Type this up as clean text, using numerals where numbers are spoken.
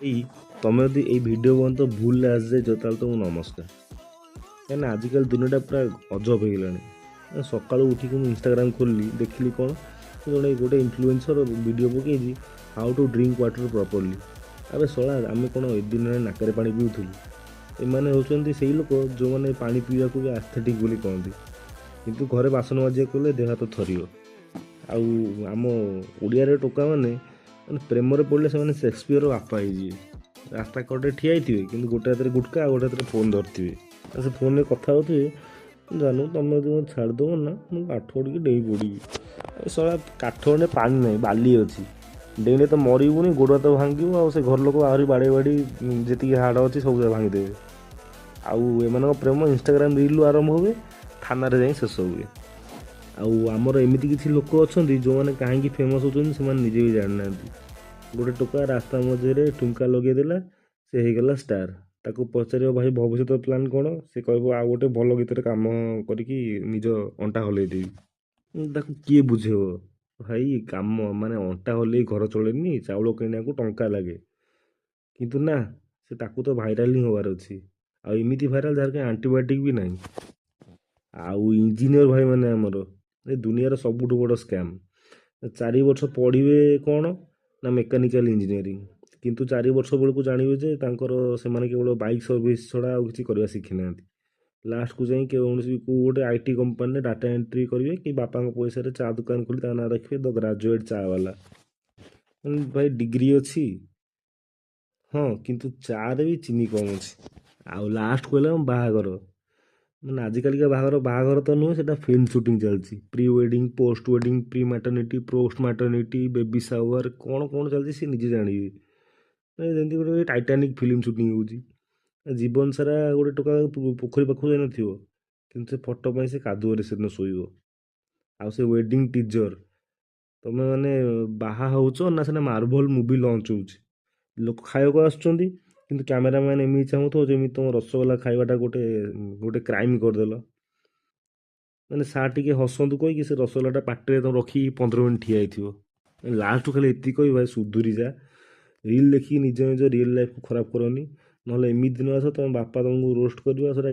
ଏଇ ତମେ ଯଦି ଏଇ ଭିଡ଼ିଓ ପର୍ଯ୍ୟନ୍ତ ଭୁଲରେ ଆସିଯାଇଛ ତାହେଲେ ତୁମକୁ ନମସ୍କାର। କାହିଁକିନା ଆଜିକାଲି ଦୁନିଆଟା ପୁରା ଅଜବ ହେଇଗଲାଣି। ସକାଳୁ ଉଠିକି ମୁଁ ଇନଷ୍ଟାଗ୍ରାମ୍ ଖୋଲିଲି, ଦେଖିଲି କ'ଣ ଜଣେ ଗୋଟେ ଇନଫ୍ଲୁଏନ୍ସର ଭିଡ଼ିଓ ପକେଇଛି how to drink water properly. ଆରେ ଶଳା, ଆମେ କ'ଣ ଏ ଦିନରେ ନାକରେ ପାଣି ପିଉଥିଲୁ? ଏମାନେ ହେଉଛନ୍ତି ସେଇ ଲୋକ ଯେଉଁମାନେ ପାଣି ପିଇବାକୁ ବି ଆସ୍ଥେଟିକ୍ ବୋଲି କହନ୍ତି, କିନ୍ତୁ ଘରେ ବାସନ ମାଜିବାକୁ କଲେ ଦେହ ହାତ ଥରିବ। ଆଉ ଆମ ଓଡ଼ିଆରେ ଟୋକାମାନେ ପ୍ରେମରେ ପଡ଼ିଲେ ସେମାନେ ସେକ୍ସପିୟର ବାପା ହେଇଯିବେ। ରାସ୍ତା କଡ଼ରେ ଠିଆ ହେଇଥିବେ କିନ୍ତୁ ଗୋଟେ ହାତରେ ଗୁଟକା ଆଉ ଗୋଟେ ହାତରେ ଫୋନ୍ ଧରିଥିବେ। ସେ ଫୋନ୍ରେ କଥା ହେଉଥିବେ, ଜାନୁ ତମେ ଯଦି ମୋତେ ଛାଡ଼ିଦେବ ନା ମୁଁ କାଠ ଗଡ଼ିକି ଡେଇଁ ପଡ଼ିବି। ଶଳା କାଠ ଗଣ୍ଡେ ପାଣି ନାହିଁ, ବାଲି ଅଛି, ଡେଇଁଲେ ତ ମରିବୁନି, ଗୋଡ଼ ହାତ ଭାଙ୍ଗିବ, ଆଉ ସେ ଘର ଲୋକ ଆହୁରି ବାଡ଼େଇ ବାଡ଼ି ଯେତିକି ହାଡ଼ ଅଛି ସବୁ ଭାଙ୍ଗିଦେବେ। ଆଉ ଏମାନଙ୍କ ପ୍ରେମ ଇନଷ୍ଟାଗ୍ରାମ ରିଲ୍ରୁ ଆରମ୍ଭ ହୁଏ, ଥାନାରେ ଯାଇ ଶେଷ ହୁଏ। ଆଉ ଆମର ଏମିତି କିଛି ଲୋକ ଅଛନ୍ତି ଯେଉଁମାନେ କାହିଁକି ଫେମସ୍ ହେଉଛନ୍ତି ସେମାନେ ନିଜେ ବି ଜାଣିନାହାନ୍ତି। ଗୋଟେ ଟୋକା ରାସ୍ତା ମଝିରେ ଠୁଙ୍କା ଲଗେଇଦେଲା, ସେ ହେଇଗଲା ଷ୍ଟାର। ତାକୁ ପଚାରିବ ଭାଇ ଭବିଷ୍ୟତ ପ୍ଲାନ୍ କ'ଣ, ସେ କହିବ ଆଉ ଗୋଟେ ଭଲ ଗୀତରେ କାମ କରିକି ନିଜ ଅଣ୍ଟା ହଲେଇଦେବି। ତାକୁ କିଏ ବୁଝେଇବ? ଭାଇ କାମ ମାନେ ଅଣ୍ଟା ହଲେଇ ଘର ଚଳେନି, ଚାଉଳ କିଣିବାକୁ ଟଙ୍କା ଲାଗେ। କିନ୍ତୁ ନା, ସେ ତାକୁ ତ ଭାଇରାଲ ହିଁ ହେବାର ଅଛି। ଆଉ ଏମିତି ଭାଇରାଲ ଯାହାର କାହିଁ ଆଣ୍ଟିବାୟୋଟିକ୍ ବି ନାହିଁ। ଆଉ ଇଞ୍ଜିନିୟର ଭାଇମାନେ ଆମର ଏ ଦୁନିଆର ସବୁଠୁ ବଡ଼ ସ୍କାମ୍। 4 ବର୍ଷ ପଢ଼ିବେ କ'ଣ ନା ମେକାନିକାଲ ଇଞ୍ଜିନିୟରିଂ, କିନ୍ତୁ 4 ବର୍ଷ ବେଳକୁ ଜାଣିବେ ଯେ ତାଙ୍କର ସେମାନେ କେବଳ ବାଇକ୍ ସର୍ଭିସ୍ ଛଡ଼ା ଆଉ କିଛି କରିବା ଶିଖିନାହାନ୍ତି। ଲାଷ୍ଟକୁ ଯାଇ କୌଣସି କେଉଁ ଗୋଟେ IT କମ୍ପାନୀରେ ଡାଟା ଏଣ୍ଟ୍ରି କରିବେ କି ବାପାଙ୍କ ପଇସାରେ ଚା ଦୋକାନ ଖୋଲି ତା ନାଁ ରଖିବେ ଦ ଗ୍ରାଜୁଏଟ୍ ଚା ବାଲା। ଭାଇ ଡିଗ୍ରୀ ଅଛି, ହଁ, କିନ୍ତୁ ଚାରେ ବି ଚିନି କମ୍ ଅଛି। ଆଉ ଲାଷ୍ଟକୁ ହେଲା ବାହାଘର। ମାନେ ଆଜିକାଲିକା ବାହାଘର ତ ନୁହେଁ, ସେଟା ଫିଲ୍ମ ସୁଟିଂ ଚାଲିଛି। Pre wedding, post wedding, pre maternity, post maternity, baby shower, କ'ଣ କ'ଣ ଚାଲିଛି ସେ ନିଜେ ଜାଣିବେ। ଯେମିତି ଗୋଟେ ଟାଇଟାନିକ୍ ଫିଲ୍ମ ସୁଟିଂ ହେଉଛି। ଜୀବନ ସାରା ଗୋଟେ ଟୋକା ପୋଖରୀ ପାଖକୁ ଯାଇନଥିବ, କିନ୍ତୁ ସେ ଫଟୋ ପାଇଁ ସେ କାଦୁଅରେ ସେଦିନ ଶୋଇବ। ଆଉ ସେ ୱେଡ଼ିଂ ଟିଜର, ତମେ ମାନେ ବାହା ହେଉଛ ନା ସେଟା ମାର୍ଭଲ ମୁଭି ଲଞ୍ଚ ହେଉଛି। ଲୋକ ଖାଇବାକୁ ଆସୁଛନ୍ତି କିନ୍ତୁ କ୍ୟାମେରାମ୍ୟାନ୍ ଏମିତି ଚାହୁଁଥିବ ଯେମିତି ତୁମ ରସଗୋଲା ଖାଇବାଟା ଗୋଟେ ଗୋଟେ କ୍ରାଇମ୍ କରିଦେଲ। ମାନେ ସାର୍ ଟିକେ ହସନ୍ତୁ କହିକି ସେ ରସଗୋଲାଟା ପାଟିରେ ତମେ ରଖିକି 15 ମିନିଟ୍ ଠିଆ ହେଇଥିବ। ଲାଷ୍ଟକୁ ଖାଲି ଏତିକି କହିବି, ଭାଇ ସୁଧୁରି ଯା। ରିଲ୍ ଦେଖିକି ନିଜ ରିଏଲ୍ ଲାଇଫ୍କୁ ଖରାପ କରନି, ନହେଲେ ଏମିତି ଦିନ ଆସ ତମ ବାପା ତମକୁ ରୋଷ୍ଟ କରିବ, ସେଟା